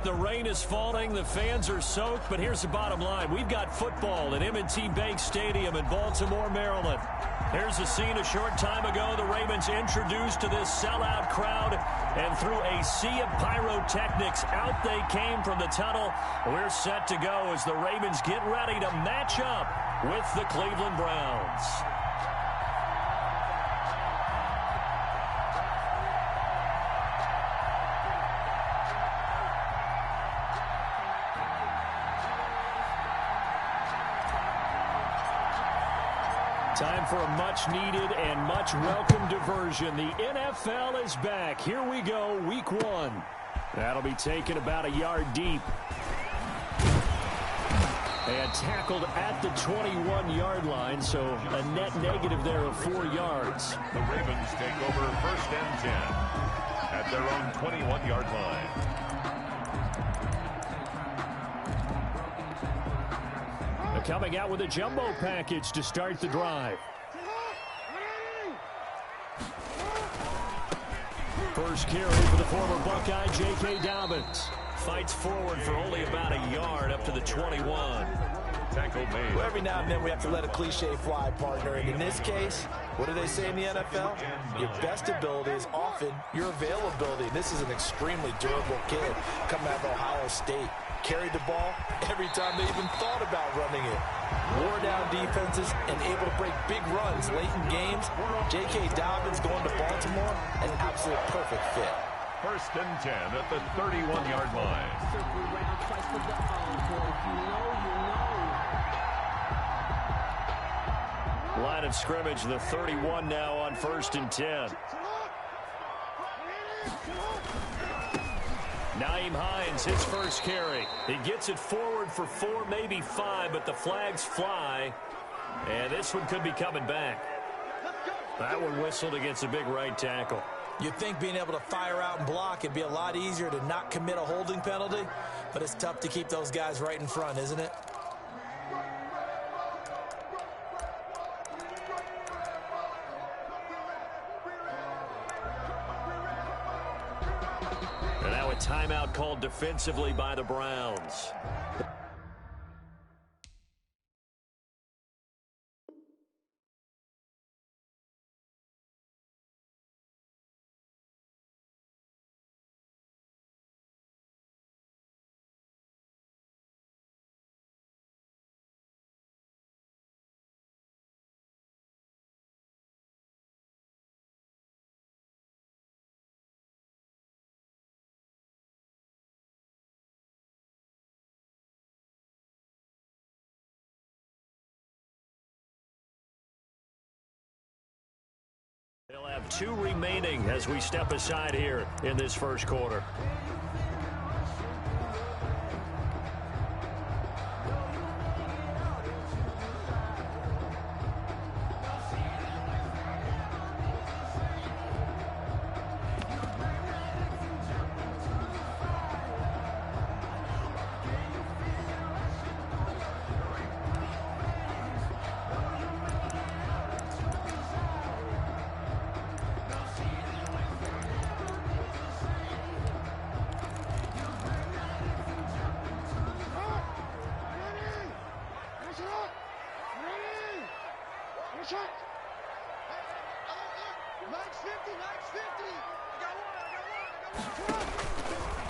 the rain is falling, the fans are soaked, but here's the bottom line. We've got football at M&T Bank Stadium in Baltimore, Maryland. Here's a scene a short time ago. The Ravens introduced to this sellout crowd, and through a sea of pyrotechnics, out they came from the tunnel. We're set to go as the Ravens get ready to match up with the Cleveland Browns. Time for a much-needed and much-welcome diversion. The NFL is back. Here we go, week one. That'll be taken about a yard deep. And tackled at the 21-yard line, so a net negative there of 4 yards. The Ravens take over 1st and 10 at their own 21-yard line. Coming out with a jumbo package to start the drive. First carry for the former Buckeye, J.K. Dobbins. Fights forward for only about a yard up to the 21. Tackle made. Well, every now and then we have to let a cliche fly, partner. And in this case, what do they say in the NFL? Your best ability is often your availability. This is an extremely durable kid coming out of Ohio State. Carried the ball every time they even thought about running it. Wore down defenses and able to break big runs late in games. J.K. Dobbins going to Baltimore, an absolute perfect fit. 1st and 10 at the 31-yard line. Line of scrimmage, the 31 now on 1st and 10. Nyheim Hines, his first carry. He gets it forward for 4, maybe 5, but the flags fly. And this one could be coming back. That one whistled against a big right tackle. You'd think being able to fire out and block it'd be a lot easier to not commit a holding penalty, but it's tough to keep those guys right in front, isn't it? And now a timeout called defensively by the Browns. They'll have 2 remaining as we step aside here in this first quarter.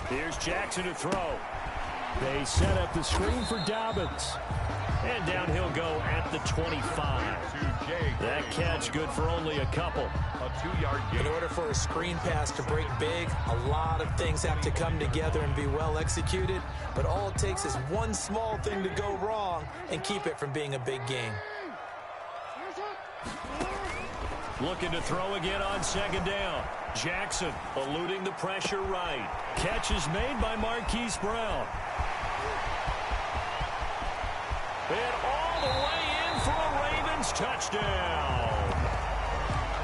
Here's Jackson to throw. They set up the screen for Dobbins. And down he'll go at the 25. That catch good for only a couple. A 2-yard gain. In order for a screen pass to break big, a lot of things have to come together and be well executed. But all it takes is one small thing to go wrong and keep it from being a big game. Looking to throw again on 2nd down. Jackson eluding the pressure right. Catch is made by Marquise Brown. And all the way in for a Ravens touchdown.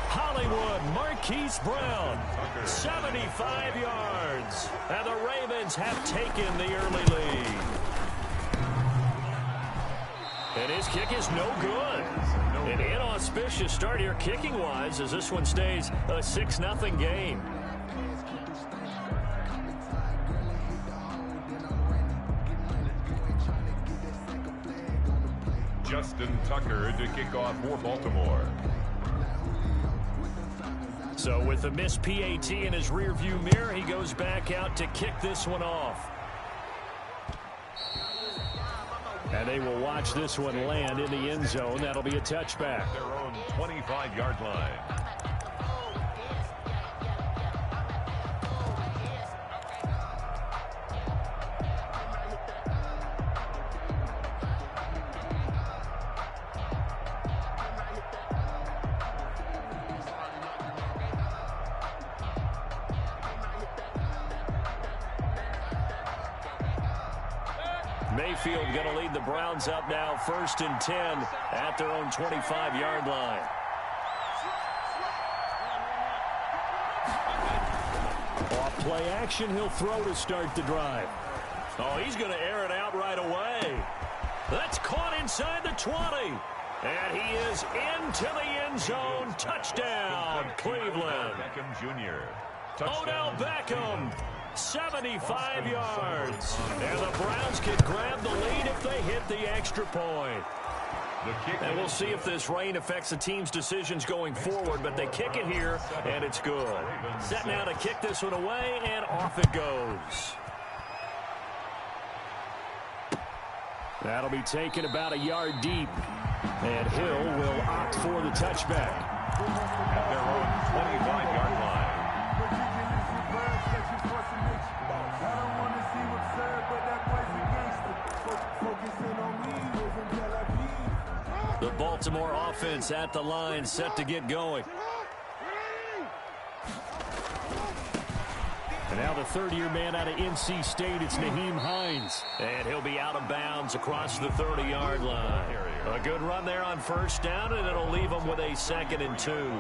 Hollywood Marquise Brown, 75 yards. And the Ravens have taken the early lead. And his kick is no good. An inauspicious start here kicking-wise as this one stays a 6-0 game. Justin Tucker to kick off for Baltimore. So with a missed PAT in his rearview mirror, he goes back out to kick this one off. And they will watch this one land in the end zone. That'll be a touchback. Their own 25-yard line. Mayfield going to lead the Browns up now, 1st and 10 at their own 25-yard line. Off play action, he'll throw to start the drive. Oh, he's going to air it out right away. That's caught inside the 20. And he is into the end zone. Touchdown, Cleveland. Beckham Jr. Odell Beckham, 75 yards. And the Browns can grab the lead if they hit the extra point. And we'll see if this rain affects the team's decisions going forward, but they kick it here, and it's good. Set now to kick this one away, and off it goes. That'll be taken about a yard deep. And Hill will opt for the touchback. At their own 25-yard line. The Baltimore offense at the line, set to get going. And now the third-year man out of NC State, it's Nyheim Hines. And he'll be out of bounds across the 30-yard line. A good run there on 1st down, and it'll leave them with a 2nd and 2.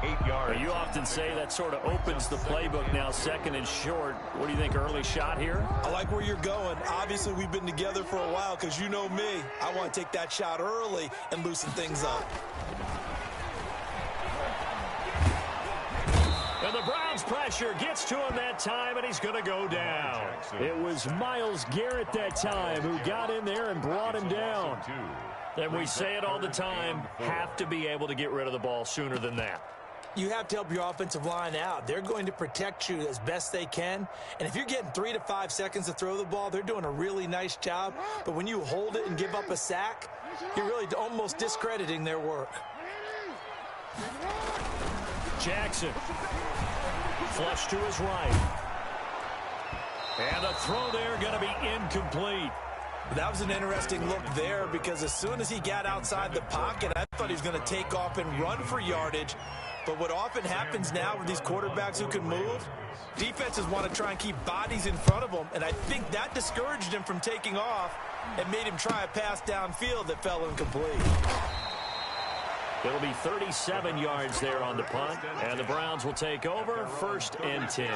8 yards. You often say that sort of opens the playbook now, 2nd and short. What do you think, early shot here? I like where you're going. Obviously, we've been together for a while because you know me. I want to take that shot early and loosen things up. And the Browns pressure gets to him that time, and he's going to go down. It was Myles Garrett that time who got in there and brought him down. And we say it all the time, have to be able to get rid of the ball sooner than that. You have to help your offensive line out. They're going to protect you as best they can. And if you're getting 3 to 5 seconds to throw the ball, they're doing a really nice job. But when you hold it and give up a sack, you're really almost discrediting their work. Jackson. Flush to his right. And the throw there going to be incomplete. That was an interesting look there because as soon as he got outside the pocket, I thought he was going to take off and run for yardage. But what often happens now with these quarterbacks who can move, defenses want to try and keep bodies in front of them, and I think that discouraged him from taking off and made him try a pass downfield that fell incomplete. It'll be 37 yards there on the punt, and the Browns will take over, 1st and 10.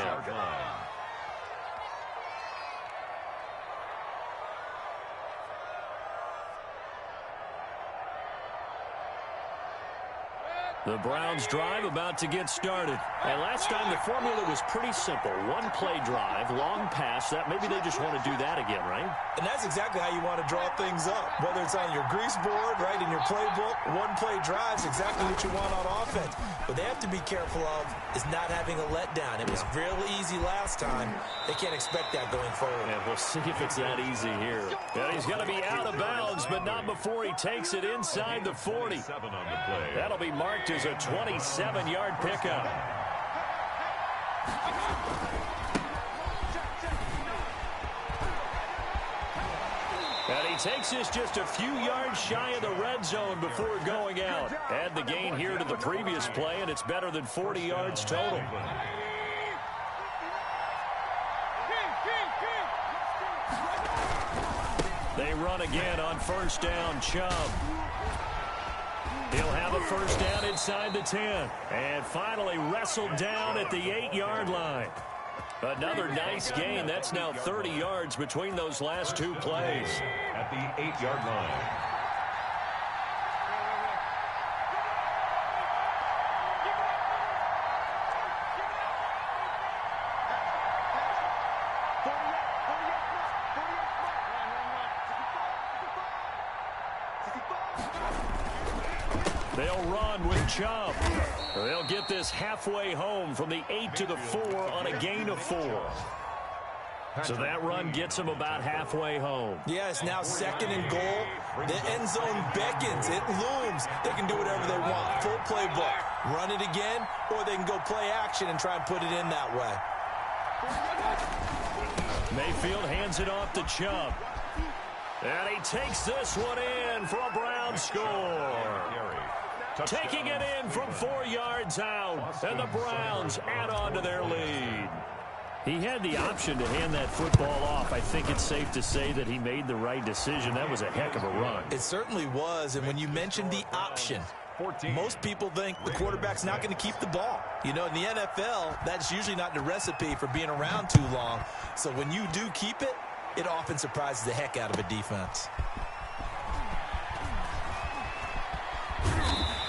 The Browns drive about to get started. And last time the formula was pretty simple. One play drive, long pass. That maybe they just want to do that again, right? And that's exactly how you want to draw things up. Whether it's on your grease board, right, in your playbook, one play drive is exactly what you want on offense. What they have to be careful of is not having a letdown. It was real easy last time. They can't expect that going forward. And we'll see if it's that easy here. And he's going to be out of bounds, but not before he takes it inside the 40. That'll be marked as a 27-yard pickup. And he takes this just a few yards shy of the red zone before going out. Add the gain here to the previous play, and it's better than 40 yards total. They run again on 1st down, Chubb. He'll have a 1st down inside the 10. And finally wrestled down at the 8-yard line. Another nice gain. That's now 30 yards between those last two plays. At the 8-yard line. They'll run with Chubb. They'll get this halfway home from the 8 to the 4 on a gain of 4. So that run gets them about halfway home. Yeah, it's now 2nd and goal. The end zone beckons. It looms. They can do whatever they want. Full playbook. Run it again, or they can go play action and try and put it in that way. Mayfield hands it off to Chubb. And he takes this one in for a Browns score. Taking it in from 4 yards out. And the Browns add on to their lead. He had the option to hand that football off. I think it's safe to say that he made the right decision. That was a heck of a run. It certainly was. And when you mentioned the option, most people think the quarterback's not going to keep the ball. You know, in the NFL, that's usually not the recipe for being around too long. So when you do keep it, it often surprises the heck out of a defense.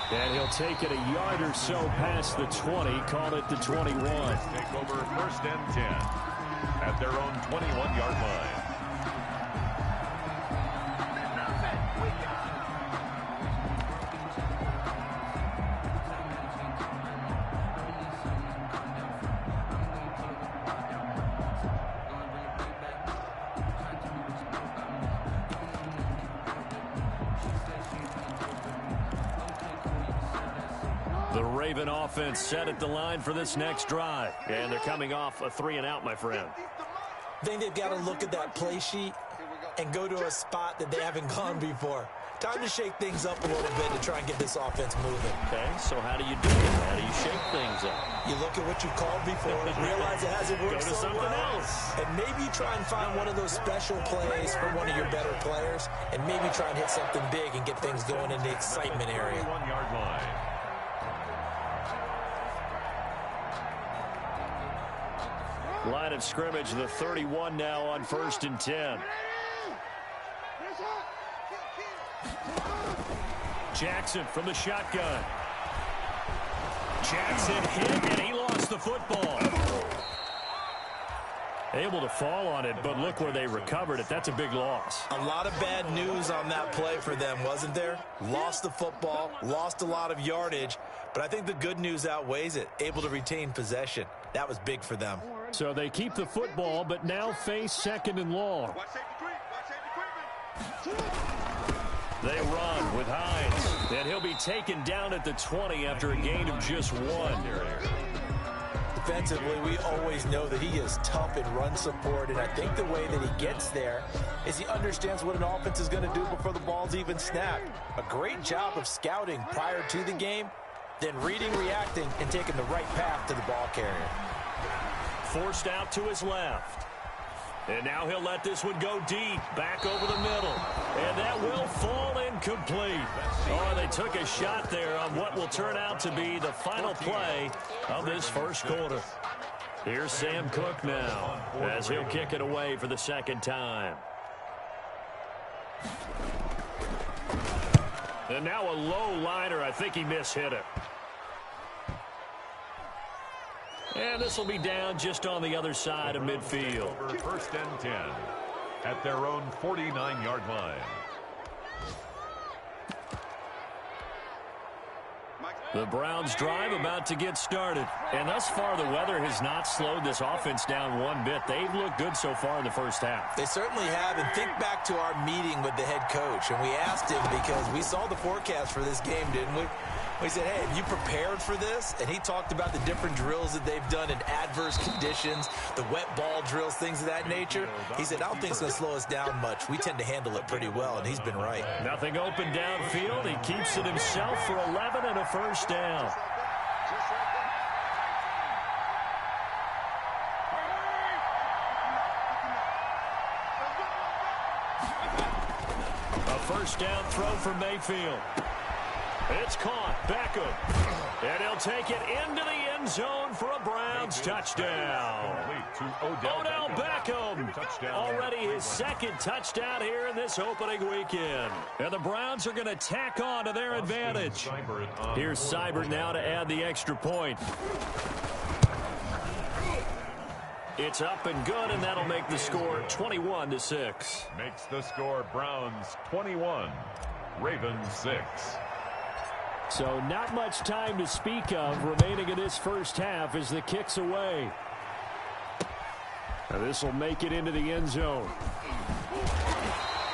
And he'll take it a yard or so past the 20, call it the 21. Take over 1st and 10 at their own 21-yard line. The Raven offense set at the line for this next drive. And they're coming off a 3-and-out, my friend. I think they've got to look at that play sheet and go to a spot that they haven't gone before. Time to shake things up a little bit to try and get this offense moving. Okay, so how do you do it? How do you shake things up? You look at what you called before, realize it hasn't worked Go to so something well, else. and maybe you try and find one of those special plays for one of your better players, and maybe try and hit something big and get things going in the excitement area. 21-yard line. Line of scrimmage, the 31 now on 1st and 10. Jackson from the shotgun. Jackson hit, and he lost the football. Able to fall on it, but look where they recovered it. That's a big loss. A lot of bad news on that play for them, wasn't there? Lost the football, lost a lot of yardage, but I think the good news outweighs it. Able to retain possession. That was big for them. So they keep the football, but now face 2nd and long. They run with Hines, and he'll be taken down at the 20 after a gain of just 1. Defensively, we always know that he is tough in run support, and I think the way that he gets there is he understands what an offense is going to do before the ball's even snapped. A great job of scouting prior to the game, then reading, reacting, and taking the right path to the ball carrier. Forced out to his left. And now he'll let this one go deep, back over the middle. And that will fall incomplete. Oh, they took a shot there on what will turn out to be the final play of this first quarter. Here's Sam Cook now, as he'll kick it away for the 2nd time. And now a low liner. I think he mishit it. And this will be down just on the other side of midfield. 1st and 10 at their own 49-yard line. The Browns drive about to get started. And thus far, the weather has not slowed this offense down one bit. They've looked good so far in the first half. They certainly have. And think back to our meeting with the head coach. And we asked him, because we saw the forecast for this game, didn't we? We said, hey, have you prepared for this? And he talked about the different drills that they've done in adverse conditions, the wet ball drills, things of that nature. He said, I don't think it's going to slow us down much. We tend to handle it pretty well, and he's been right. Nothing open downfield. He keeps it himself for 11 and a first down. A first down throw for Mayfield. It's caught. Beckham. And he'll take it into the end zone for a Browns touchdown. Odell Beckham. Already his 2nd touchdown here in this opening weekend. And the Browns are going to tack on to their advantage. Here's Seibert now to add the extra point. It's up and good, and that'll make the score 21-6. Makes the score Browns 21, Ravens 6. So not much time to speak of remaining in this first half as the kick's away. Now this will make it into the end zone.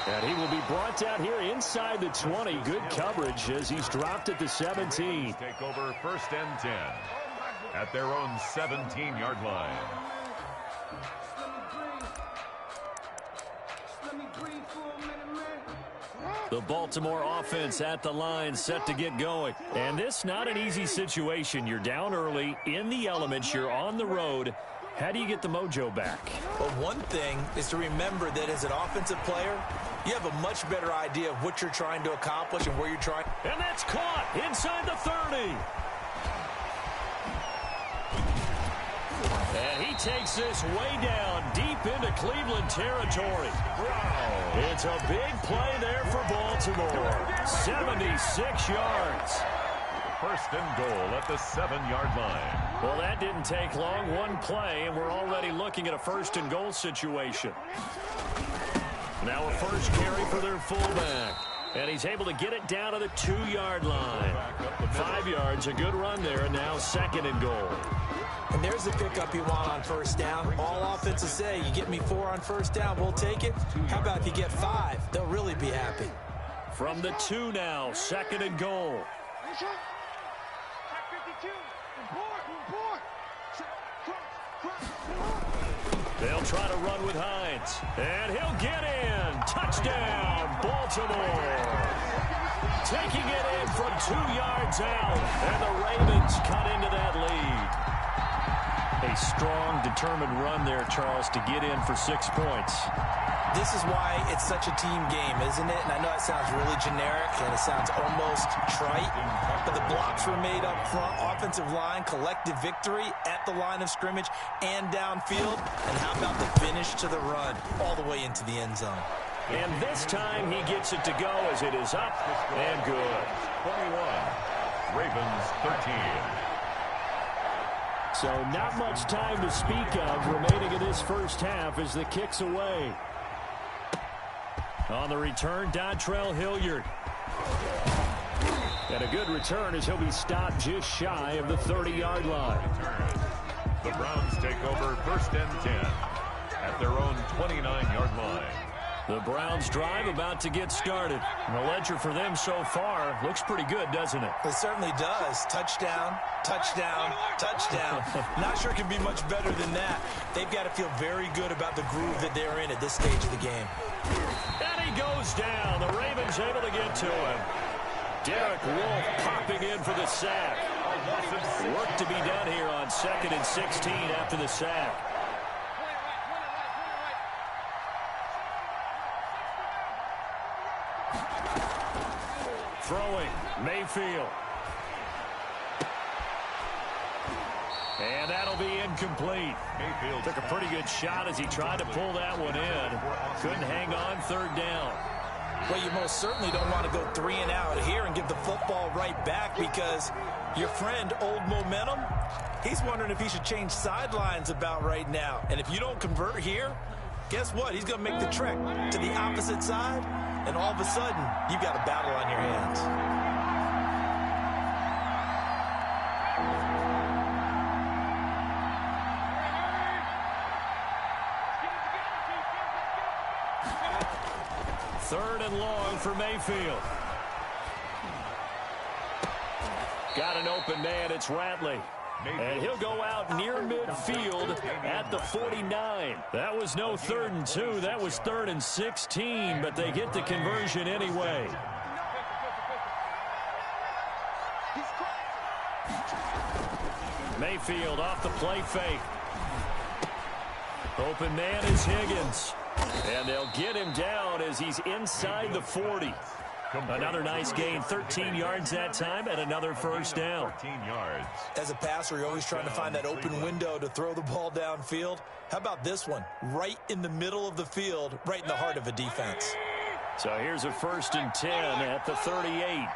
And he will be brought down here inside the 20. Good coverage as he's dropped at the 17. Take over 1st and 10 at their own 17-yard line. The Baltimore offense at the line set to get going. And this not an easy situation. You're down early, in the elements, you're on the road. How do you get the mojo back? Well, one thing is to remember that as an offensive player, you have a much better idea of what you're trying to accomplish and where you're trying. And that's caught inside the 30. And he takes this way down deep into Cleveland territory. Wow. It's a big play there for Baltimore. 76 yards. 1st and goal at the 7-yard line. Well, that didn't take long. One play, and we're already looking at a 1st and goal situation. Now a first carry for their fullback. And he's able to get it down to the 2-yard line. 5 yards, a good run there, and now 2nd and goal. And there's the pickup you want on 1st down. All offenses say, you get me 4 on 1st down, we'll take it. How about if you get 5? They'll really be happy. From the 2 now, 2nd and goal. They'll try to run with Hines. And he'll get in. Touchdown, Baltimore. Taking it in from 2 yards out. And the Ravens cut into that lead. A strong, determined run there, Charles, to get in for 6 points. This is why it's such a team game, isn't it? And I know it sounds really generic and it sounds almost trite, but the blocks were made up front, offensive line, collective victory at the line of scrimmage and downfield. And how about the finish to the run all the way into the end zone? And this time he gets it to go as it is up and good. 21, Ravens 13. So not much time to speak of remaining in this first half as the kick's away. On the return, Dontrell Hilliard. And a good return as he'll be stopped just shy of the 30-yard line. The Browns take over 1st and 10 at their own 29-yard line. The Browns drive about to get started. And the ledger for them so far looks pretty good, doesn't it? It certainly does. Touchdown, touchdown, touchdown. Not sure it can be much better than that. They've got to feel very good about the groove that they're in at this stage of the game. And he goes down. The Ravens able to get to him. Derek Wolfe popping in for the sack. Work to be done here on 2nd and 16 after the sack. Throwing, Mayfield. And that'll be incomplete. Mayfield took a pretty good shot as he tried to pull that one in. Couldn't hang on 3rd down. Well, you most certainly don't want to go 3 and out here and give the football right back because your friend, Old Momentum, he's wondering if he should change sidelines about right now. And if you don't convert here, guess what? He's going to make the trek to the opposite side, and all of a sudden, you've got a battle on your hands. Third and long for Mayfield. Got an open man. It's Ratley. And he'll go out near midfield at the 49. That was no 3rd and 2. That was 3rd and 16, but they get the conversion anyway. Mayfield off the play fake. Open man is Higgins. And they'll get him down as he's inside the 40. Another nice gain, 13 yards that time, and another first down. 14 yards. As a passer, you're always trying to find that open window to throw the ball downfield. How about this one? Right in the middle of the field, right in the heart of a defense. So here's a 1st and 10 at the 38.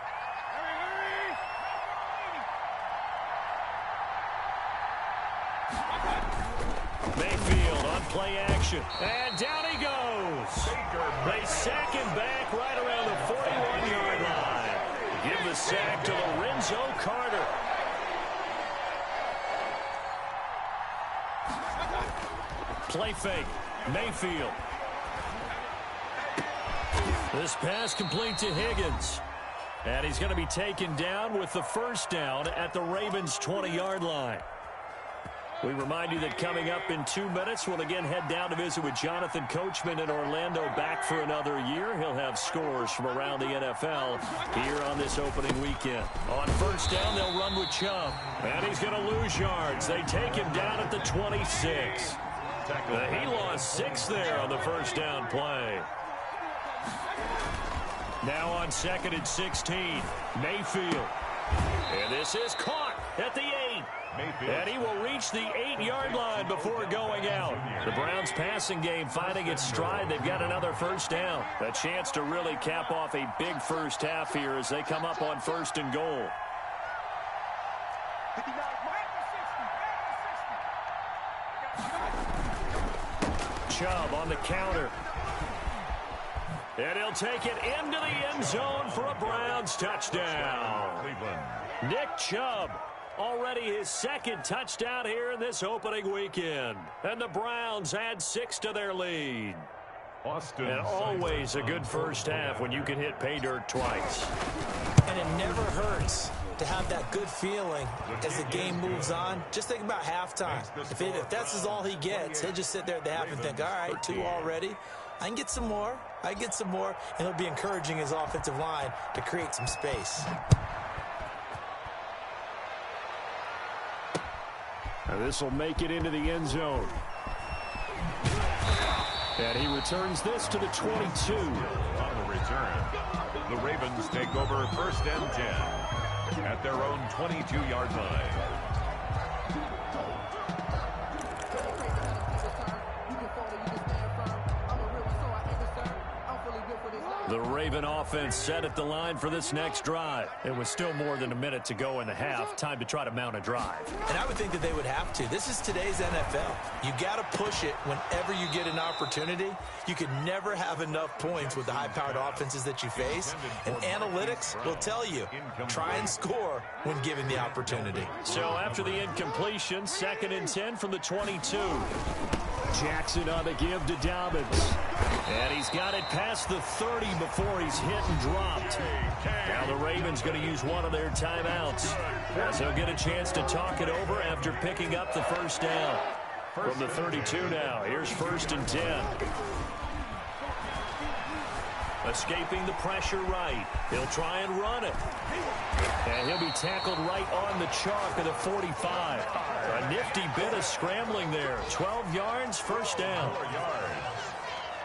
Mayfield on play action. And down he goes. They sack him back right around the 41-yard the sack to Lorenzo Carter. Play fake. Mayfield. This pass complete to Higgins. And he's going to be taken down with the first down at the Ravens' 20-yard line. We remind you that coming up in 2 minutes, we'll again head down to visit with Jonathan Coachman in Orlando, back for another year. He'll have scores from around the NFL here on this opening weekend. On first down, they'll run with Chubb. And he's going to lose yards. They take him down at the 26. He lost 6 there on the first down play. Now on 2nd and 16, Mayfield. And this is caught at the 8. And he will reach the 8-yard line before going out. The Browns passing game finding its stride. They've got another first down. A chance to really cap off a big first half here as they come up on 1st and goal. Chubb on the counter. And he'll take it into the end zone for a Browns touchdown. Nick Chubb, already his 2nd touchdown here in this opening weekend. And the Browns add 6 to their lead. And always a good first half when you can hit pay dirt twice. And it never hurts to have that good feeling as the game moves on. Just think about halftime. If that's all he gets, he'll just sit there at the half and think, all right, 2 already. I can get some more. I can get some more. And he'll be encouraging his offensive line to create some space. Now this will make it into the end zone. And he returns this to the 22. On the return, the Ravens take over 1st and 10 at their own 22-yard line. The Raven offense set at the line for this next drive. It was still more than a minute to go in the half. Time to try to mount a drive. And I would think that they would have to. This is today's NFL. You got to push it whenever you get an opportunity. You can never have enough points with the high-powered offenses that you face. And analytics will tell you, try and score when given the opportunity. So after the incompletion, 2nd and 10 from the 22. Jackson on the give to Dobbins. And he's got it past the 30 before he's hit and dropped. Now the Ravens going to use one of their timeouts, as they'll get a chance to talk it over after picking up the first down. From the 32 now, here's 1st and 10. Escaping the pressure right. He'll try and run it. And he'll be tackled right on the chalk of the 45. A nifty bit of scrambling there. 12 yards, first down.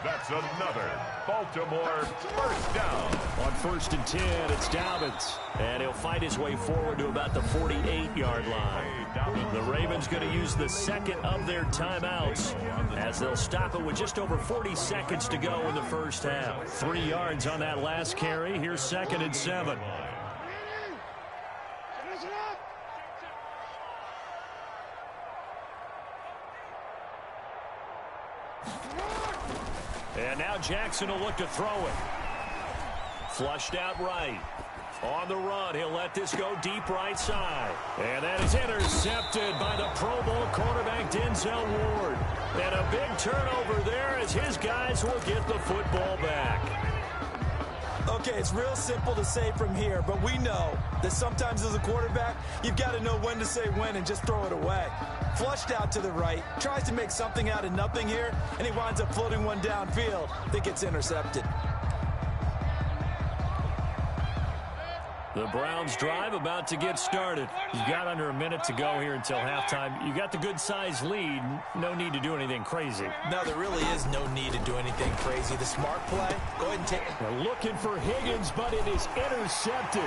That's another Baltimore first down. On 1st and 10, it's Dobbins. And he'll fight his way forward to about the 48-yard line. The Ravens going to use the 2nd of their timeouts, as they'll stop it with just over 40 seconds to go in the first half. 3 yards on that last carry. Here's 2nd and 7. And now Jackson will look to throw it. Flushed out right. On the run, he'll let this go deep right side. And that is intercepted by the Pro Bowl cornerback Denzel Ward. And a big turnover there as his guys will get the football back. Okay, it's real simple to say from here, but we know that sometimes as a quarterback, you've got to know when to say when and just throw it away. Flushed out to the right, tries to make something out of nothing here, and he winds up floating one downfield that gets intercepted. The Browns drive about to get started. You've got under a minute to go here until halftime. You got the good-sized lead. No need to do anything crazy. No, there really is no need to do anything crazy. The smart play, go ahead and take it. They're looking for Higgins, but it is intercepted.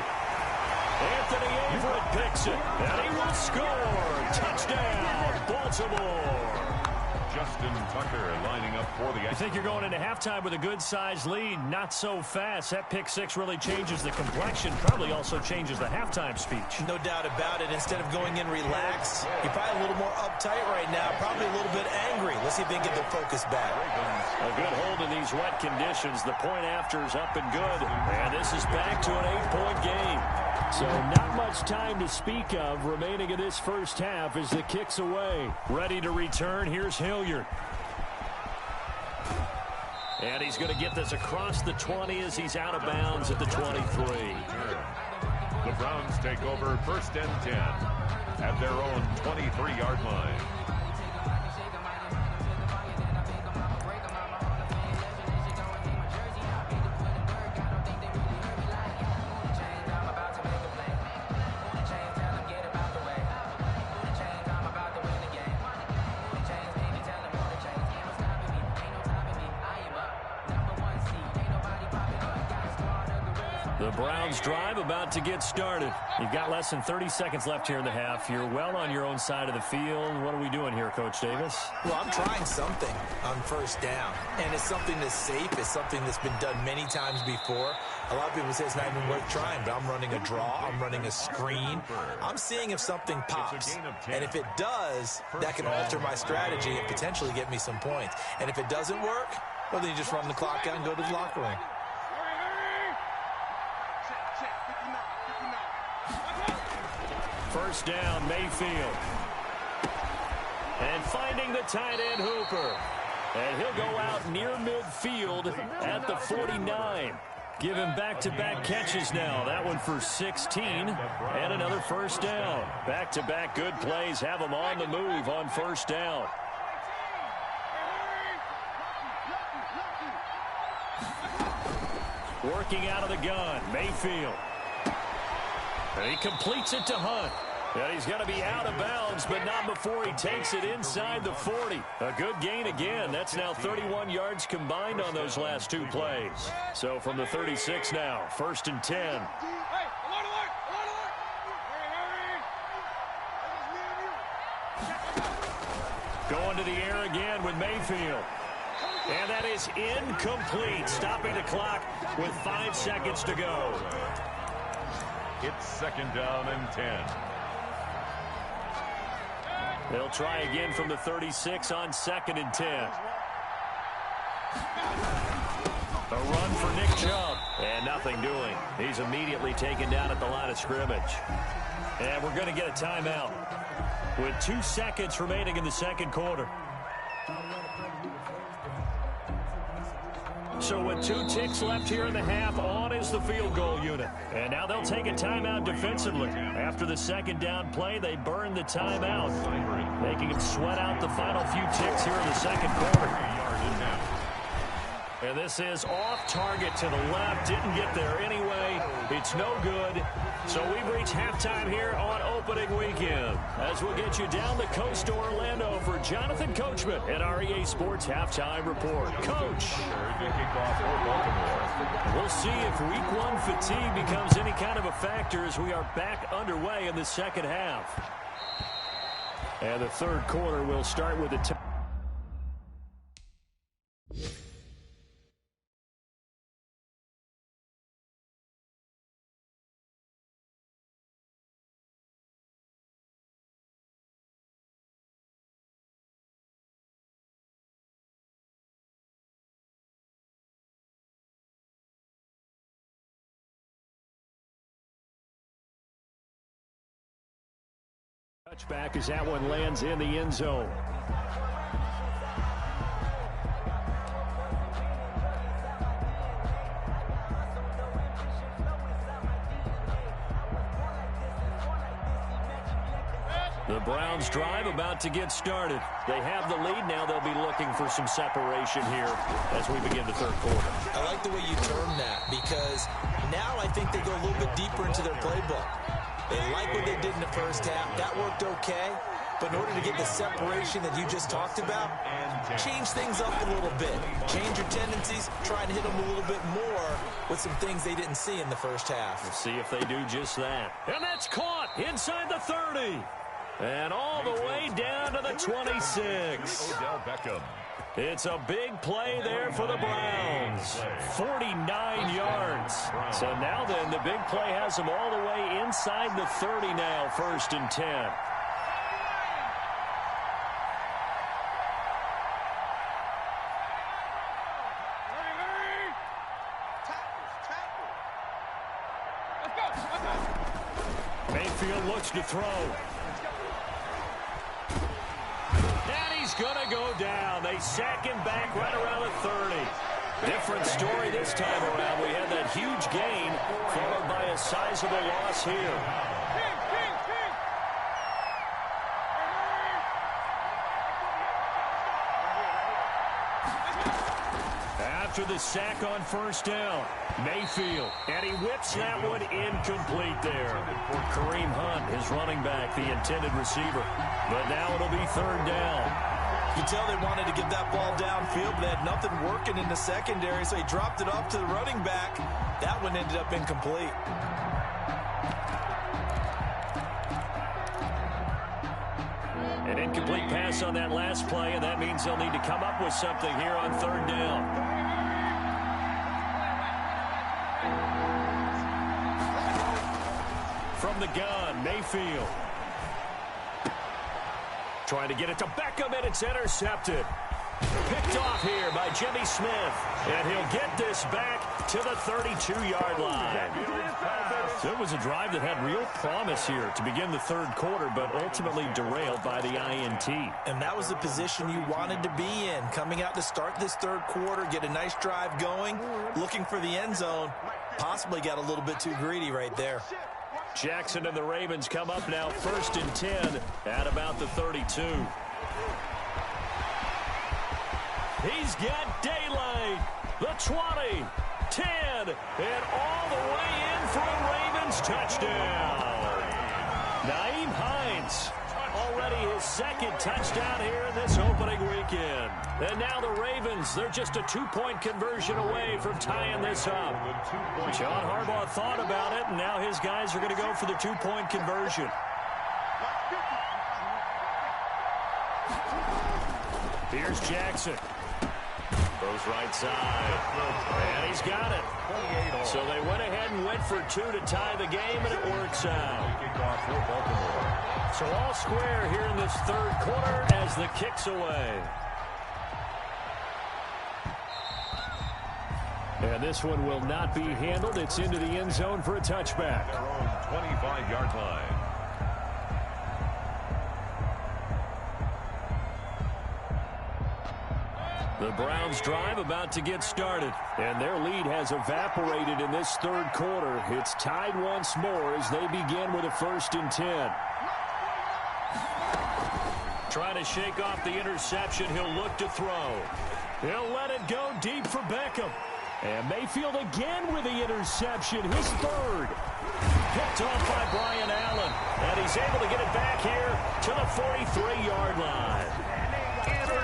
Anthony Averett picks it, and he will score. Touchdown, Baltimore. Justin Tucker lining up for the... You think you're going into halftime with a good-sized lead? Not so fast. That pick six really changes the complexion, probably also changes the halftime speech. No doubt about it. Instead of going in relaxed, you're probably a little more uptight right now, probably a little bit angry. Let's see if they can get their focus back. A good hold in these wet conditions. The point after is up and good. And this is back to an 8-point game. So not much time to speak of remaining in this first half as the kick's away. Ready to return. Here's Hilliard. And he's going to get this across the 20 as he's out of bounds at the 23. The Browns take over 1st and 10 at their own 23-yard line. The Browns drive about to get started. You've got less than 30 seconds left here in the half. You're well on your own side of the field. What are we doing here, Coach Davis? Well, I'm trying something on 1st down, and it's something that's safe. It's something that's been done many times before. A lot of people say it's not even worth trying, but I'm running a draw. I'm running a screen. I'm seeing if something pops, and if it does, that can alter my strategy and potentially get me some points. And if it doesn't work, well, then you just run the clock out and go to the locker room. First down, Mayfield. And finding the tight end, Hooper. And he'll go out near midfield at the 49. Give him back-to-back catches now. That one for 16 and another first down. Back-to-back good plays have him on the move on 1st down. Working out of the gun, Mayfield. And he completes it to Hunt. And he's going to be out of bounds, but not before he takes it inside the 40. A good gain again. That's now 31 yards combined on those last 2 plays. So from the 36 now, 1st and 10. Going to the air again with Mayfield. And that is incomplete. Stopping the clock with 5 seconds to go. It's 2nd down and 10. They'll try again from the 36 on 2nd and 10. A run for Nick Chubb. And nothing doing. He's immediately taken down at the line of scrimmage. And we're going to get a timeout with 2 seconds remaining in the 2nd quarter. So with 2 ticks left here in the half, on is the field goal unit. And now they'll take a timeout defensively. After the 2nd down play, they burn the timeout, making them sweat out the final few ticks here in the 2nd quarter. And this is off target to the left. Didn't get there anyway. It's no good. So we've reached halftime here on opening weekend. As we'll get you down the coast to Orlando for Jonathan Coachman at our EA Sports Halftime Report. Coach. We'll see if week 1 fatigue becomes any kind of a factor as we are back underway in the 2nd half. And the 3rd quarter will start with a touchback as that one lands in the end zone. The Browns drive about to get started. They have the lead now. They'll be looking for some separation here as we begin the 3rd quarter. I like the way you term that because now I think they go a little bit deeper into their playbook. They like what they did in the 1st half. That worked okay. But in order to get the separation that you just talked about, change things up a little bit. Change your tendencies. Try and hit them a little bit more with some things they didn't see in the 1st half. We'll see if they do just that. And that's caught inside the 30. And all the way down to the 26. Odell Beckham. It's a big play there for the Browns. 49 yards. So now then, the big play has them all the way inside the 30 now, 1st and 10. Mayfield looks to throw. And he's going to go down. They sack him back right around the 30. Different story this time around. We had that huge gain followed by a sizable loss here. After the sack on first down, Mayfield, and he whips that one incomplete there. Kareem Hunt, his running back, the intended receiver. But now it'll be third down. You can tell they wanted to get that ball downfield, but they had nothing working in the secondary, so he dropped it off to the running back. That one ended up incomplete. An incomplete pass on that last play, and that means they'll need to come up with something here on third down. From the gun, Mayfield. Trying to get it to Beckham, and it's intercepted. Picked off here by Jimmy Smith. And he'll get this back to the 32-yard line. So it was a drive that had real promise here to begin the third quarter, but ultimately derailed by the INT. And that was the position you wanted to be in. Coming out to start this third quarter, get a nice drive going, looking for the end zone. Possibly got a little bit too greedy right there. Jackson and the Ravens come up now 1st and 10 at about the 32. He's got daylight. The 20, 10, and all the way in for a Ravens touchdown. Naeem Hines, already his second touchdown here in this opening weekend. And now the Ravens, they're just a 2-point conversion away from tying this up. John Harbaugh thought about it, and now his guys are going to go for the 2-point conversion. Here's Jackson. Goes right side. And he's got it. So they went ahead and went for 2 to tie the game, and it works out. So all square here in this third quarter as the kick's away. And this one will not be handled. It's into the end zone for a touchback. Their own 25-yard line. The Browns drive about to get started, and their lead has evaporated in this third quarter. It's tied once more as they begin with a 1st and 10. Trying to shake off the interception. He'll look to throw. He'll let it go deep for Beckham. And Mayfield again with the interception, his third. Picked off by Brian Allen. And he's able to get it back here to the 43-yard line.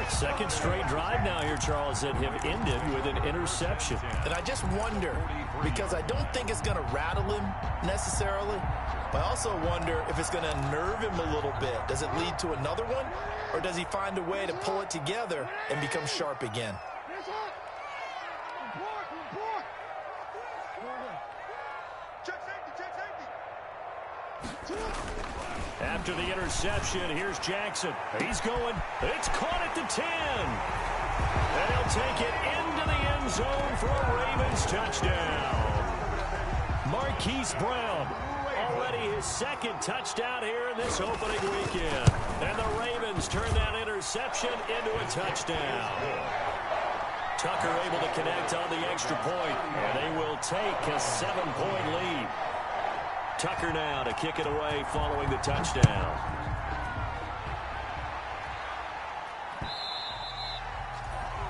Second straight drive now here, Charles, that have ended with an interception. And I just wonder, because I don't think it's going to rattle him necessarily, but I also wonder if it's going to nerve him a little bit. Does it lead to another one, or does he find a way to pull it together and become sharp again? After the interception, here's Jackson. He's going. It's caught at the 10. And he'll take it into the end zone for a Ravens touchdown. Marquise Brown, already his second touchdown here in this opening weekend. And the Ravens turn that interception into a touchdown. Tucker able to connect on the extra point, and they will take a 7-point lead. Tucker now to kick it away following the touchdown.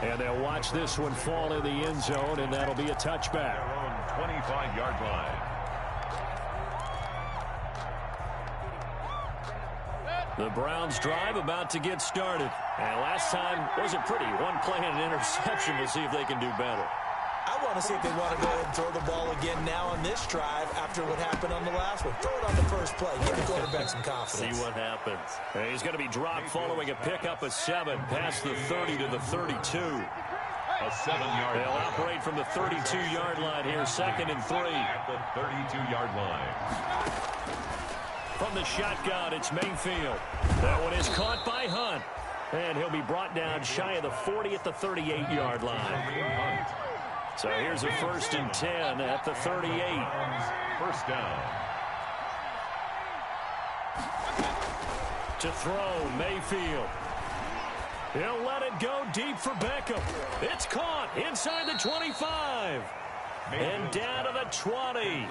And they'll watch this one fall in the end zone, and that'll be a touchback. Their own 25-yard line. The Browns drive about to get started. And last time wasn't pretty. One play and an interception. We'll see if they can do better. I want to see if they want to go ahead and throw the ball again now on this drive after what happened on the last one. Throw it on the first play. Give the quarterback some confidence. See what happens. And he's going to be dropped following a pickup of 7 past the 30 to the 32. A 7-yard. They'll operate from the 32-yard line here, 2nd and 3. At the 32-yard line. From the shotgun, it's Mayfield. That one is caught by Hunt. And he'll be brought down shy of the 40 at the 38-yard line. So here's a 1st and 10 at the 38. First down. To throw, Mayfield. He'll let it go deep for Beckham. It's caught inside the 25. And down to the 20.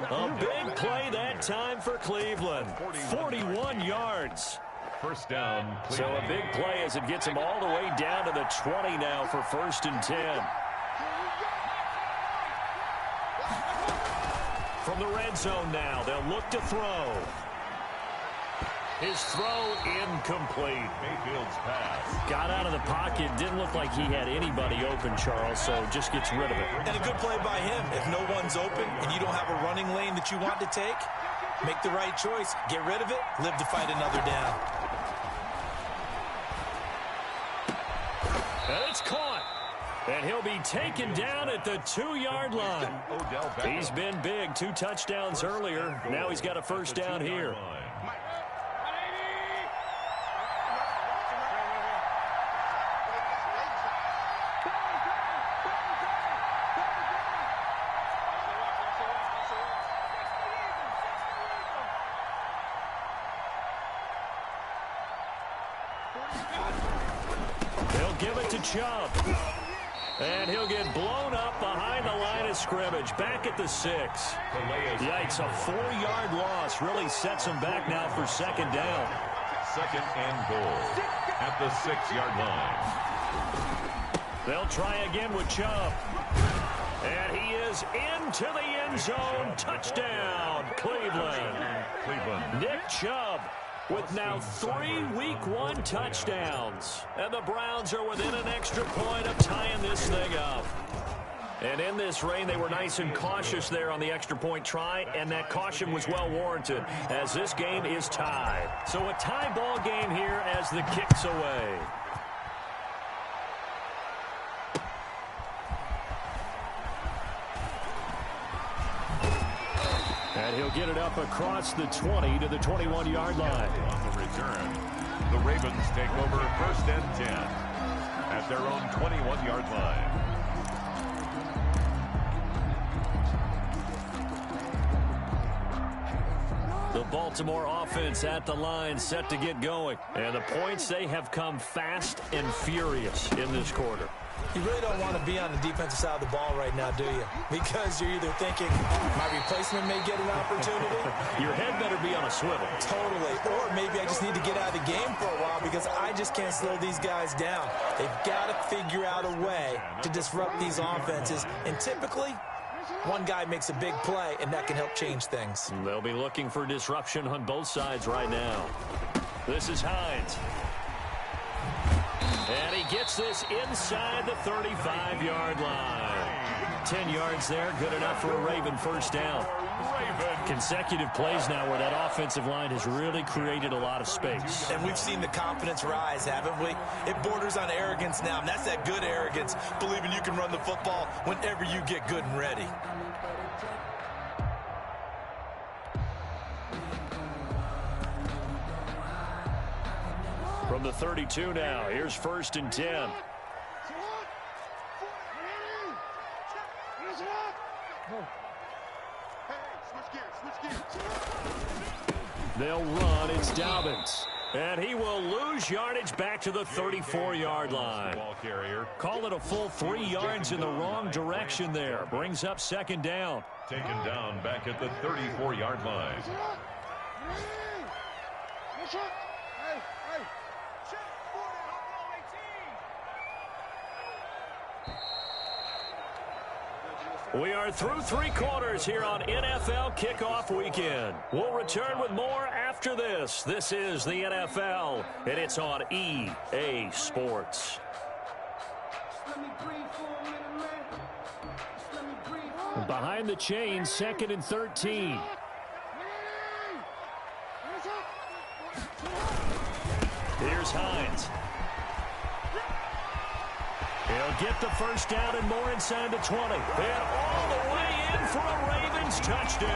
A big play that time for Cleveland. 41 yards. First down. So a big play as it gets him all the way down to the 20 now for 1st and 10. From the red zone now, they'll look to throw. His throw incomplete. Mayfield's pass. Got out of the pocket. Didn't look like he had anybody open, Charles, so just gets rid of it. And a good play by him. If no one's open and you don't have a running lane that you want to take, make the right choice. Get rid of it. Live to fight another down. And it's caught. And he'll be taken down at the 2-yard line. He's been big. 2 touchdowns earlier. Now he's got a first down here. They'll give it to Chubb. And he'll get blown up behind the line of scrimmage. Back at the 6. Yikes, a 4-yard loss really sets him back now for 2nd down. 2nd and goal at the 6-yard line. They'll try again with Chubb. And he is into the end zone. Touchdown, Cleveland. Nick Chubb with now 3 Week 1 touchdowns. And the Browns are within an extra point of tying this thing up. And in this rain, they were nice and cautious there on the extra point try, and that caution was well warranted as this game is tied. So a tie ball game here as the kick's away. And he'll get it up across the 20 to the 21-yard line. On the return, the Ravens take over 1st and 10 at their own 21-yard line. The Baltimore offense at the line set to get going. And the points, they have come fast and furious in this quarter. You really don't want to be on the defensive side of the ball right now, do you? Because you're either thinking, my replacement may get an opportunity. Your head better be on a swivel. Totally. Or maybe I just need to get out of the game for a while because I just can't slow these guys down. They've got to figure out a way to disrupt these offenses. And typically, one guy makes a big play, and that can help change things. They'll be looking for disruption on both sides right now. This is Hines. And he gets this inside the 35-yard line. 10 yards there, good enough for a Raven first down. Consecutive plays now where that offensive line has really created a lot of space. And we've seen the confidence rise, haven't we? It borders on arrogance now, and that's that good arrogance, believing you can run the football whenever you get good and ready. From the 32 now, here's 1st and 10. They'll run. It's Dobbins. And he will lose yardage back to the 34-yard line. Call it a full 3 yards in the wrong direction there. Brings up 2nd down. Taken down back at the 34-yard line. We are through 3 quarters here on NFL Kickoff Weekend. We'll return with more after this. This is the NFL, and it's on EA Sports. Behind the chains, 2nd and 13. Here's Hines. He'll get the first down and more inside the 20. And all the way in for a Ravens touchdown.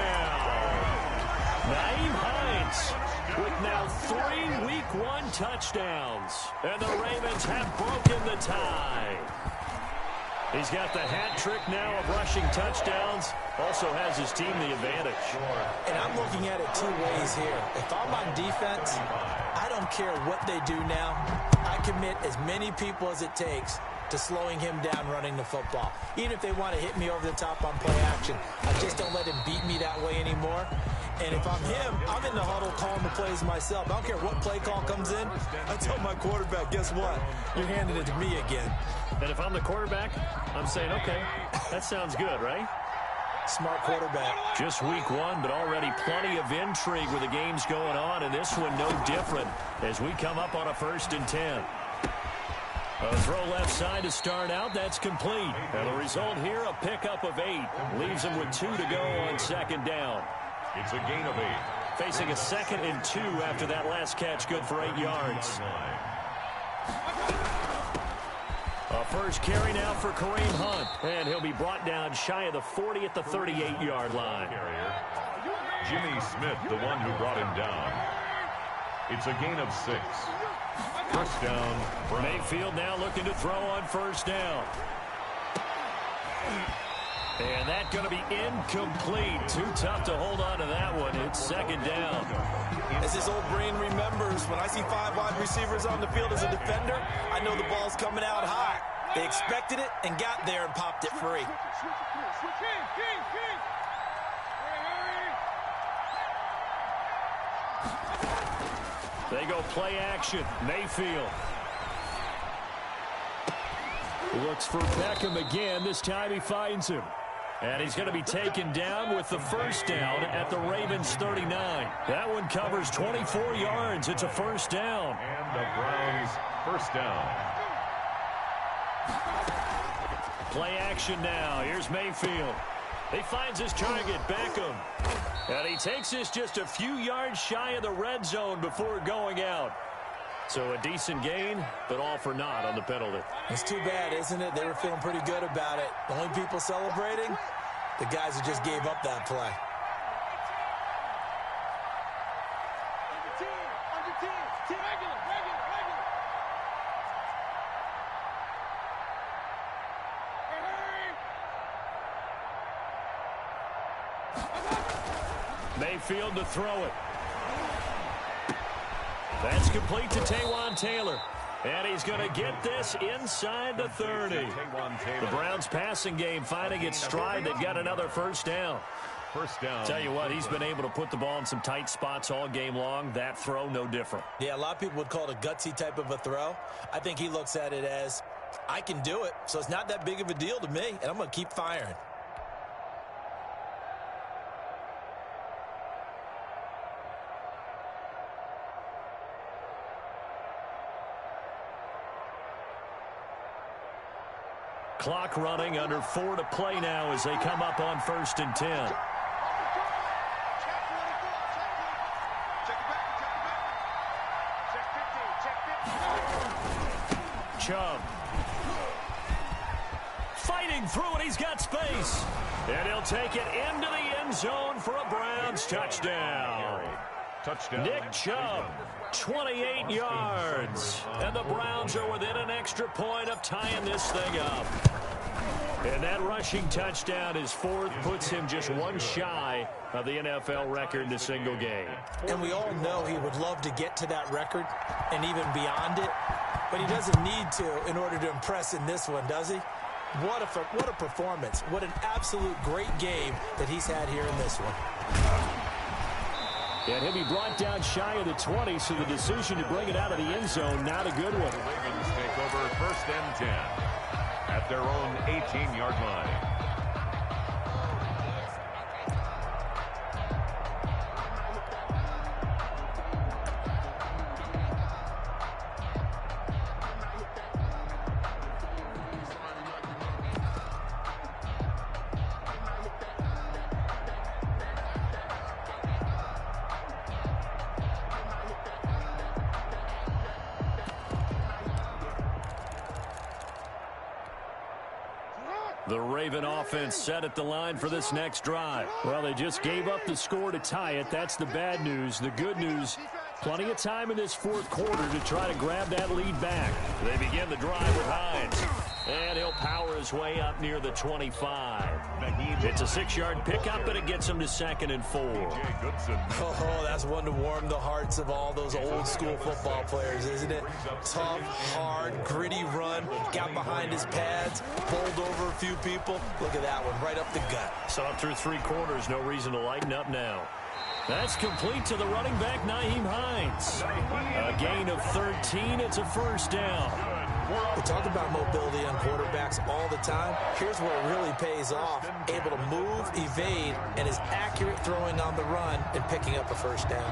Nyheim Hines with now 3 Week 1 touchdowns. And the Ravens have broken the tie. He's got the hat trick now of rushing touchdowns. Also has his team the advantage. And I'm looking at it two ways here. If I'm on defense, I don't care what they do now. I commit as many people as it takes to slowing him down running the football. Even if they want to hit me over the top on play action, I just don't let him beat me that way anymore. And if I'm him, I'm in the huddle calling the plays myself. I don't care what play call comes in. I tell my quarterback, guess what? You're handing it to me again. And if I'm the quarterback, I'm saying, okay, that sounds good, right? Smart quarterback. Just week one, but already plenty of intrigue with the games going on, and this one no different as we come up on a 1st and 10. A throw left side to start out. That's complete. And the result here, a pickup of 8. Leaves him with 2 to go on 2nd down. It's a gain of 8. Facing a 2nd and 2 after that last catch, good for 8 yards. A first carry now for Kareem Hunt. And he'll be brought down shy of the 40 at the 38-yard line. Jimmy Smith, the one who brought him down. It's a gain of 6. First down. Mayfield now looking to throw on 1st down. And that's going to be incomplete. Too tough to hold on to that one. It's 2nd down. As his old brain remembers, when I see 5 wide receivers on the field as a defender, I know the ball's coming out hot. They expected it and got there and popped it free. They go play action. Mayfield. Looks for Beckham again. This time he finds him. And he's going to be taken down with the 1st down at the Ravens 39. That one covers 24 yards. It's a 1st down. And the Browns 1st down. Play action now. Here's Mayfield. He finds his target, Beckham. And he takes this just a few yards shy of the red zone before going out. So a decent gain, but all for naught on the penalty. It's too bad, isn't it? They were feeling pretty good about it. The only people celebrating, the guys who just gave up that play. Mayfield to throw it. That's complete to Taywan Taylor. And he's going to get this inside the 30. The Browns passing game finding its stride. They've got another 1st down. First down. Tell you what, he's been able to put the ball in some tight spots all game long. That throw, no different. Yeah, a lot of people would call it a gutsy type of a throw. I think he looks at it as, I can do it, so it's not that big of a deal to me, and I'm going to keep firing. Clock running, under 4 to play now as they come up on 1st and 10. Chubb. Fighting through it, he's got space. And he'll take it into the end zone for a Browns touchdown. Touchdown. Nick Chubb, 28 yards. And the Browns are within an extra point of tying this thing up. And that rushing touchdown, his 4th, puts him just one shy of the NFL record in a single game. And we all know he would love to get to that record and even beyond it. But he doesn't need to in order to impress in this one, does he? What a performance. What an absolute great game that he's had here in this one. And he'll be brought down shy of the 20, so the decision to bring it out of the end zone, not a good one. The Ravens take over 1st and 10 at their own 18-yard line. The Raven offense set at the line for this next drive. Well, they just gave up the score to tie it. That's the bad news. The good news, plenty of time in this 4th quarter to try to grab that lead back. They begin the drive with Hines. And he'll power his way up near the 25. It's a 6-yard pickup, and it gets him to 2nd and 4. Oh, that's one to warm the hearts of all those old-school football players, isn't it? Tough, hard, gritty run, got behind his pads, bowled over a few people. Look at that one, right up the gut. Saw it through 3 quarters, no reason to lighten up now. That's complete to the running back, Nyheim Hines. A gain of 13, it's a 1st down. We talk about mobility on quarterbacks all the time. Here's where it really pays off. Able to move, evade, and is accurate throwing on the run and picking up a 1st down.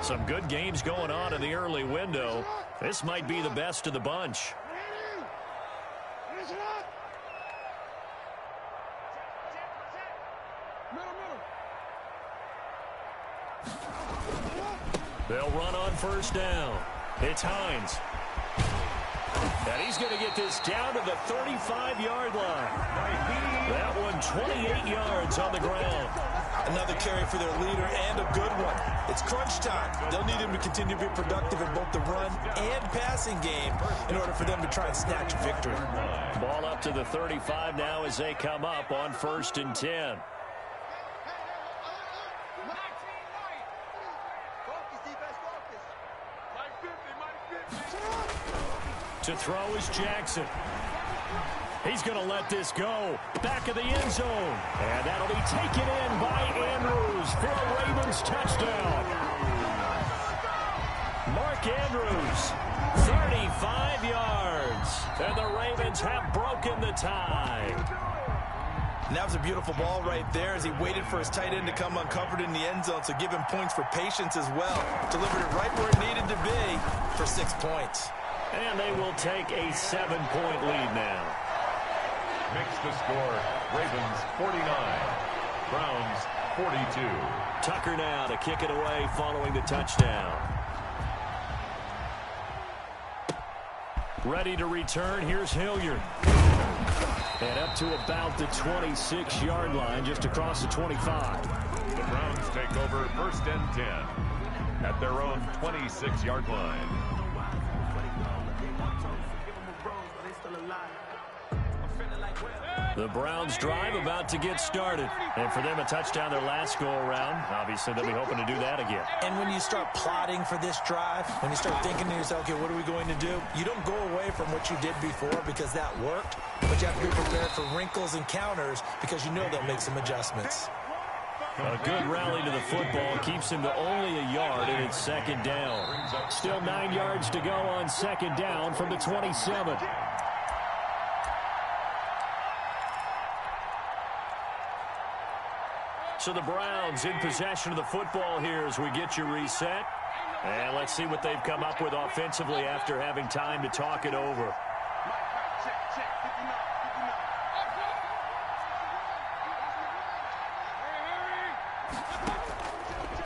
Some good games going on in the early window. This might be the best of the bunch. They'll run on 1st down. It's Hines. And he's going to get this down to the 35-yard line. That one 28 yards on the ground. Another carry for their leader and a good one. It's crunch time. They'll need him to continue to be productive in both the run and passing game in order for them to try and snatch victory. Ball up to the 35 now as they come up on 1st and 10. To throw is Jackson. He's going to let this go. Back of the end zone. And that'll be taken in by Andrews for a Ravens touchdown. Mark Andrews, 35 yards. And the Ravens have broken the tie. And that was a beautiful ball right there as he waited for his tight end to come uncovered in the end zone, so give him points for patience as well. Delivered it right where it needed to be for 6 points. And they will take a 7-point lead now. Makes the score Ravens 49, Browns 42. Tucker now to kick it away following the touchdown. Ready to return. Here's Hilliard. And up to about the 26-yard line, just across the 25. The Browns take over 1st and 10 at their own 26-yard line. The Browns drive about to get started. And for them, a touchdown their last go-around. Obviously, they'll be hoping to do that again. And when you start plotting for this drive, when you start thinking to yourself, okay, what are we going to do? You don't go away from what you did before because that worked. But you have to be prepared for wrinkles and counters because you know they'll make some adjustments. A good rally to the football keeps him to only a yard, and it's 2nd down. Still 9 yards to go on 2nd down from the 27. So the Browns in possession of the football here as we get you reset. And let's see what they've come up with offensively after having time to talk it over.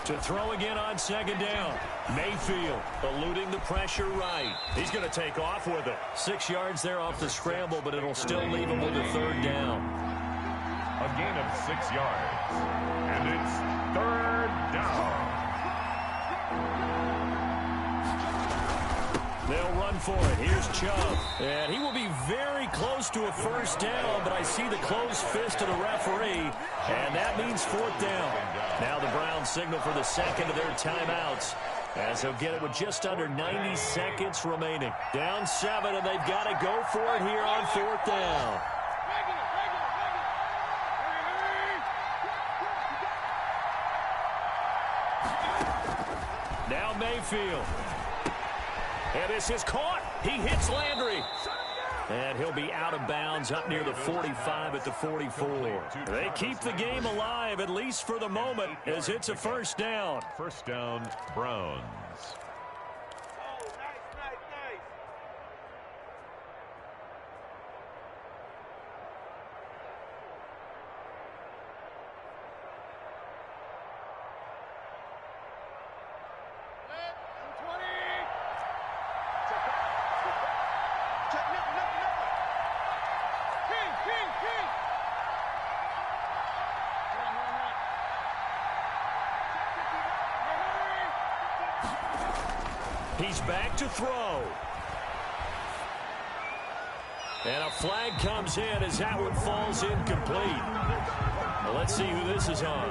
To throw again on 2nd down. Mayfield eluding the pressure right. He's going to take off with it. 6 yards there off the scramble, but it'll still leave him with a 3rd down. A gain of 6 yards. And it's 3rd down. They'll run for it. Here's Chubb. And he will be very close to a 1st down, but I see the closed fist of the referee, and that means 4th down. Now the Browns signal for the 2nd of their timeouts as they'll get it with just under 90 seconds remaining. Down 7, and they've got to go for it here on 4th down. Now Mayfield. And this is caught. He hits Landry. And he'll be out of bounds up near the 45 at the 44. They keep the game alive, at least for the moment, as it's a 1st down. 1st down, Browns. He's back to throw. And a flag comes in as that one falls incomplete. Well, let's see who this is on.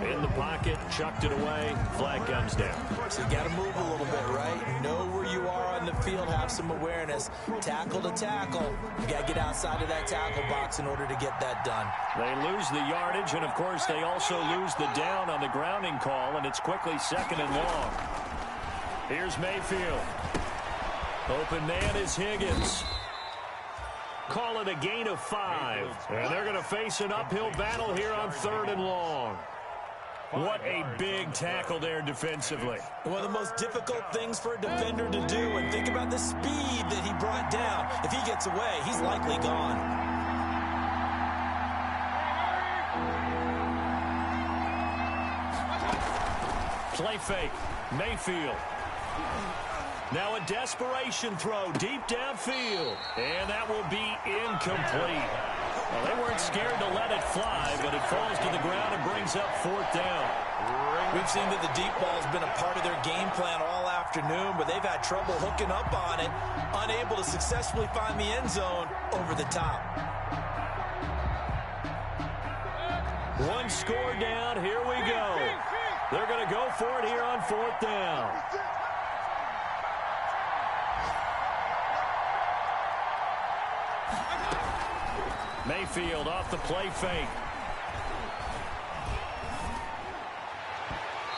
In the pocket, chucked it away, flag comes down. So you got to move a little bit, right? Know where you are on the field, have some awareness. Tackle to tackle. You got to get outside of that tackle box in order to get that done. They lose the yardage, and of course they also lose the down on the grounding call, and it's quickly 2nd and long. Here's Mayfield. Open man is Higgins. Call it a gain of 5. And they're going to face an uphill battle here on 3rd and long. What a big tackle there defensively. One of the most difficult things for a defender to do. And think about the speed that he brought down. If he gets away, he's likely gone. Play fake. Mayfield. Now a desperation throw deep downfield. And that will be incomplete. Well, they weren't scared to let it fly, but it falls to the ground and brings up 4th down. We've seen that the deep ball has been a part of their game plan all afternoon, but they've had trouble hooking up on it, unable to successfully find the end zone over the top. One score down. Here we go. They're going to go for it here on 4th down. Mayfield off the play fake.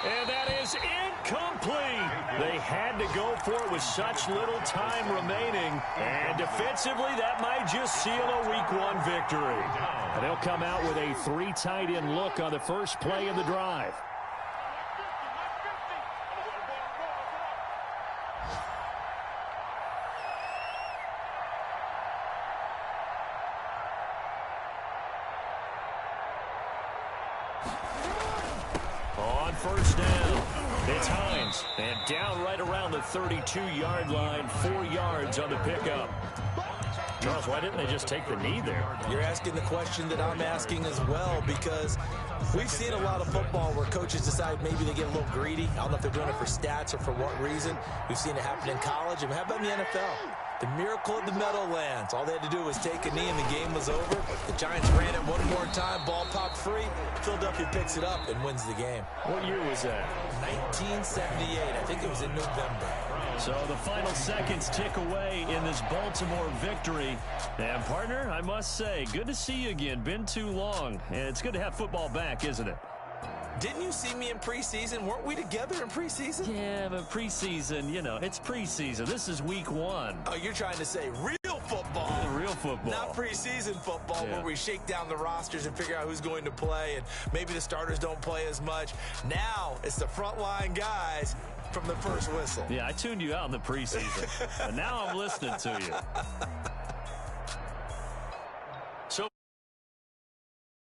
And that is incomplete. They had to go for it with such little time remaining. And defensively, that might just seal a Week 1 victory. And they'll come out with a 3 tight end look on the first play of the drive. On 1st down, it's Hines. And down right around the 32-yard line, 4 yards on the pickup. Charles, why didn't they just take the knee there? You're asking the question that I'm asking as well, because we've seen a lot of football where coaches decide maybe they get a little greedy. I don't know if they're doing it for stats or for what reason. We've seen it happen in college. And how about in the NFL? The miracle of the Meadowlands. All they had to do was take a knee and the game was over. The Giants ran it one more time. Ball popped free. Philadelphia picks it up and wins the game. What year was that? 1978. I think it was in November. So the final seconds tick away in this Baltimore victory. And, partner, I must say, good to see you again. Been too long. And it's good to have football back, isn't it? Didn't you see me in preseason? Weren't we together in preseason? Yeah, but preseason, you know, it's preseason. This is Week 1. Oh, you're trying to say real football. Real football. Not preseason football, yeah, where we shake down the rosters and figure out who's going to play, and maybe the starters don't play as much. Now it's the frontline guys from the first whistle. Yeah, I tuned you out in the preseason, but now I'm listening to you.